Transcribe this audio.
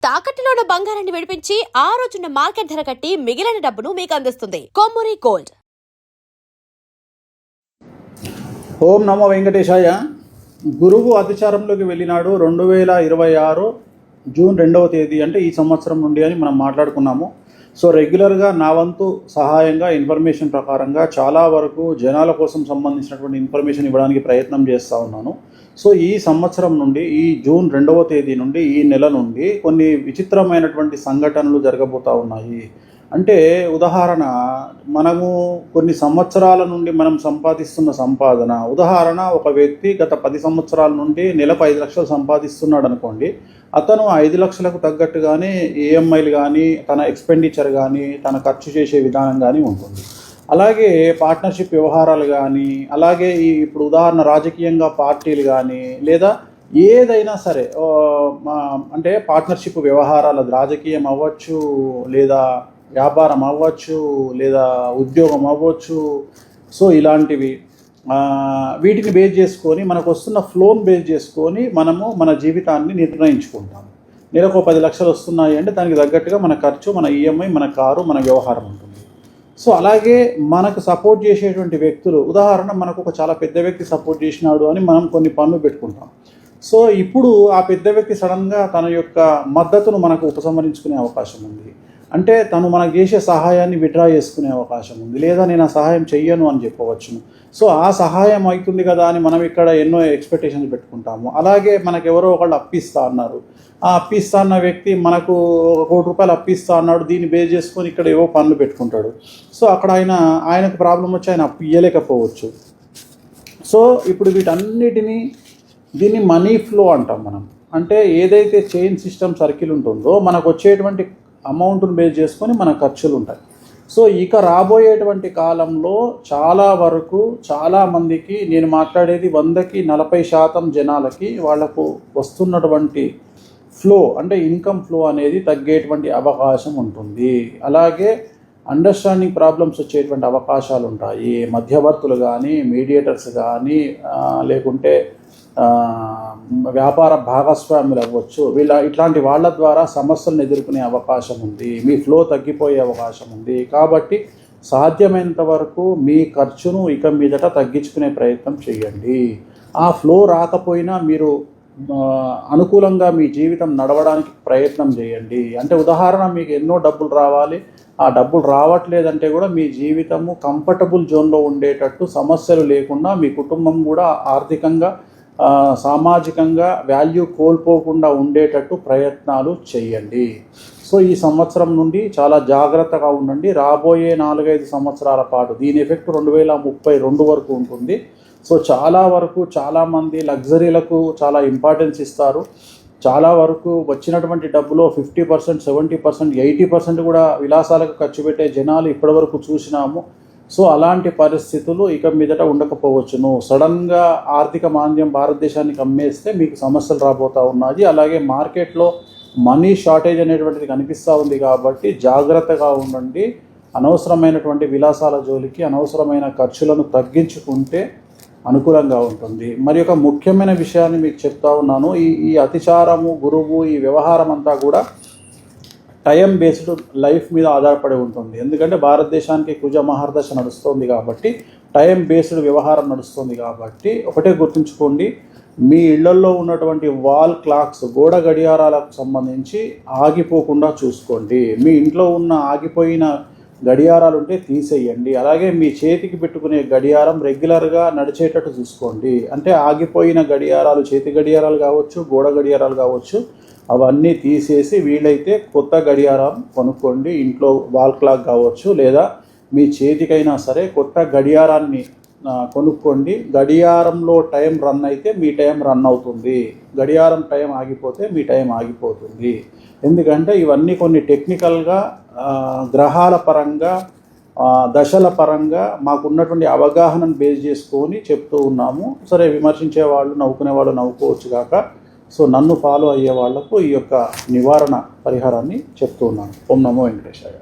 తాకట్టులో ఉన్న బంగారాన్ని విడిపించి ఆ రోజున్న మార్కెట్ ధర కట్టి మిగిలిన డబ్బును మీకు అందిస్తుంది కొమ్మూరి గోల్డ్. ఓం నమో వెంకటేశాయ. గురువు అతిచారంలోకి వెళ్ళినాడు 2026 జూన్ 2వ తేదీ, అంటే ఈ సంవత్సరం నుండి అని మనం మాట్లాడుకున్నాము. సో రెగ్యులర్గా నా వంతు సహాయంగా ఇన్ఫర్మేషన్ ప్రకారంగా చాలా వరకు జనాల కోసం సంబంధించినటువంటి ఇన్ఫర్మేషన్ ఇవ్వడానికి ప్రయత్నం చేస్తూ ఉన్నాను. సో ఈ సంవత్సరం నుండి, ఈ జూన్ 2వ తేదీ నుండి, ఈ నెల నుండి కొన్ని విచిత్రమైనటువంటి సంఘటనలు జరగబోతూ ఉన్నాయి. అంటే ఉదాహరణ, మనము కొన్ని సంవత్సరాల నుండి మనం సంపాదిస్తున్న సంపాదన, ఉదాహరణ ఒక వ్యక్తి గత 10 సంవత్సరాల నుండి నెలకు 5 లక్షలు సంపాదిస్తున్నాడు అనుకోండి. అతను 5 లక్షలకు తగ్గట్టుగానే ఈఎంఐలు కానీ, తన ఎక్స్పెండిచర్ కానీ, తన ఖర్చు చేసే విధానం కానీ ఉంటుంది. అలాగే పార్ట్నర్షిప్ వ్యవహారాలు కానీ, అలాగే ఇప్పుడు ఉదాహరణ రాజకీయంగా పార్టీలు కానీ, లేదా ఏదైనా సరే, అంటే పార్ట్నర్షిప్ వ్యవహారాలు, రాజకీయం అవ్వచ్చు, లేదా వ్యాపారం అవ్వచ్చు, లేదా ఉద్యోగం అవ్వచ్చు. సో ఇలాంటివి వీటిని బేస్ చేసుకొని, మనకు వస్తున్న ఫ్లోన్ బేస్ చేసుకొని మనము మన జీవితాన్ని నిర్ణయించుకుంటాము. నెలకు 10 లక్షలు వస్తున్నాయి అంటే దానికి తగ్గట్టుగా మన ఖర్చు, మన ఈఎంఐ, మన కారు, మన వ్యవహారం ఉంటుంది. సో అలాగే మనకు సపోర్ట్ చేసేటువంటి వ్యక్తులు, ఉదాహరణ మనకు ఒక చాలా పెద్ద వ్యక్తి సపోర్ట్ చేసినాడు అని మనం కొన్ని పనులు పెట్టుకుంటాం. సో ఇప్పుడు ఆ పెద్ద వ్యక్తి సడన్గా తన యొక్క మద్దతును మనకు ఉపసంహరించుకునే అవకాశం ఉంది. అంటే తను మనకు చేసే సహాయాన్ని విత్డ్రా చేసుకునే అవకాశం ఉంది, లేదా నేను ఆ సహాయం చెయ్యను అని చెప్పవచ్చును. సో ఆ సహాయం అవుతుంది కదా అని మనం ఇక్కడ ఎన్నో ఎక్స్పెక్టేషన్స్ పెట్టుకుంటాము. అలాగే మనకు ఎవరో ఒకళ్ళు అప్పిస్తా అన్నారు, ఆ అప్పిస్తా అన్న వ్యక్తి మనకు ₹1 కోటి అప్పిస్తా అన్నాడు. దీన్ని బేస్ చేసుకొని ఇక్కడ ఏవో పనులు పెట్టుకుంటాడు. సో అక్కడ ఆయనకు ప్రాబ్లం వచ్చి ఆయన అప్పు ఇవ్వలేకపోవచ్చు. సో ఇప్పుడు దీన్ని మనీ ఫ్లో అంటాం మనం. అంటే ఏదైతే చైన్ సిస్టమ్ సర్కిల్ ఉంటుందో, మనకు వచ్చేటువంటి అమౌంట్ను బేస్ చేసుకొని మన ఖర్చులు ఉంటాయి. సో ఇక రాబోయేటువంటి కాలంలో చాలా వరకు, చాలామందికి, నేను మాట్లాడేది 100కి 40% జనాలకి వాళ్లకు వస్తున్నటువంటి ఫ్లో, అంటే ఇన్కమ్ ఫ్లో అనేది తగ్గేటువంటి అవకాశం ఉంటుంది. అలాగే అండర్స్టాండింగ్ ప్రాబ్లమ్స్ వచ్చేటువంటి అవకాశాలు ఉంటాయి. మధ్యవర్తులు కానీ, మీడియేటర్స్ కానీ, లేకుంటే వ్యాపార భాగస్వాములు అవ్వచ్చు, ఇట్లాంటి వాళ్ళ ద్వారా సమస్యలను ఎదుర్కొనే అవకాశం ఉంది. మీ ఫ్లో తగ్గిపోయే అవకాశం ఉంది. కాబట్టి సాధ్యమైనంత వరకు మీ ఖర్చును ఇక మీదట తగ్గించుకునే ప్రయత్నం చేయండి. ఆ ఫ్లో రాకపోయినా మీరు అనుకూలంగా మీ జీవితం నడవడానికి ప్రయత్నం చేయండి. అంటే ఉదాహరణ, మీకు ఎన్నో డబ్బులు రావాలి, ఆ డబ్బులు రావట్లేదంటే కూడా మీ జీవితము కంఫర్టబుల్ జోన్లో ఉండేటట్టు, సమస్యలు లేకుండా, మీ కుటుంబం కూడా ఆర్థికంగా, సామాజికంగా వాల్యూ కోల్పోకుండా ఉండేటట్టు ప్రయత్నాలు చేయండి. సో ఈ సంవత్సరం నుండి చాలా జాగ్రత్తగా ఉండండి. రాబోయే 4-5 సంవత్సరాల పాటు దీని ఎఫెక్ట్ 2032 వరకు ఉంటుంది. సో చాలా వరకు చాలామంది లగ్జరీలకు చాలా ఇంపార్టెన్స్ ఇస్తారు. చాలా వరకు వచ్చినటువంటి డబ్బులో 50%, 70%, 80% కూడా విలాసాలకు ఖర్చు పెట్టే జనాలు ఇప్పటివరకు చూసినాము. సో అలాంటి పరిస్థితులు ఇక మీదట ఉండకపోవచ్చును. సడన్గా ఆర్థిక మాంద్యం భారతదేశానికి అమ్మేస్తే మీకు సమస్యలు రాబోతూ ఉన్నాయి. అలాగే మార్కెట్లో మనీ షార్టేజ్ అనేటువంటిది కనిపిస్తూ ఉంది. కాబట్టి జాగ్రత్తగా ఉండండి. అనవసరమైనటువంటి విలాసాల జోలికి, అనవసరమైన ఖర్చులను తగ్గించుకుంటే అనుకూలంగా ఉంటుంది. మరి ఒక ముఖ్యమైన విషయాన్ని మీకు చెప్తా ఉన్నాను. ఈ అతిచారము, గురువు, ఈ వ్యవహారం అంతా కూడా టైం బేస్డ్ లైఫ్ మీద ఆధారపడి ఉంటుంది. ఎందుకంటే భారతదేశానికి కుజ మహర్దశ నడుస్తుంది కాబట్టి, టైం బేస్డ్ వ్యవహారం నడుస్తుంది కాబట్టి ఒకటే గుర్తుంచుకోండి, మీ ఇళ్లలో ఉన్నటువంటి వాల్ క్లాక్స్, గోడ గడియారాలకు సంబంధించి ఆగిపోకుండా చూసుకోండి. మీ ఇంట్లో ఉన్న ఆగిపోయిన గడియారాలు ఉంటే తీసేయండి. అలాగే మీ చేతికి పెట్టుకునే గడియారం రెగ్యులర్గా నడిచేటట్టు చూసుకోండి. అంటే ఆగిపోయిన గడియారాలు, చేతి గడియారాలు కావచ్చు, గోడ గడియారాలు కావచ్చు, అవన్నీ తీసేసి వీలైతే కొత్త గడియారం కొనుక్కోండి. ఇంట్లో వాల్ క్లాక్ కావచ్చు, లేదా మీ చేతికైనా సరే కొత్త గడియారాన్ని కొనుక్కోండి. గడియారంలో టైం రన్ అయితే మీ టైం రన్ అవుతుంది, గడియారం టైం ఆగిపోతే మీ టైం ఆగిపోతుంది. ఎందుకంటే ఇవన్నీ కొన్ని టెక్నికల్గా, గ్రహాల పరంగా, దశల పరంగా మాకున్నటువంటి అవగాహనను బేస్ చేసుకొని చెప్తూ ఉన్నాము. సరే, విమర్శించే వాళ్ళు, నవ్వుకునే వాళ్ళు నవ్వుకోవచ్చు కాక, సో నన్ను ఫాలో అయ్యే వాళ్లకు ఈ యొక్క నివారణ పరిహారాన్ని చెప్తూ ఉన్నాను. ఓం నమో వెంకటేశాయ.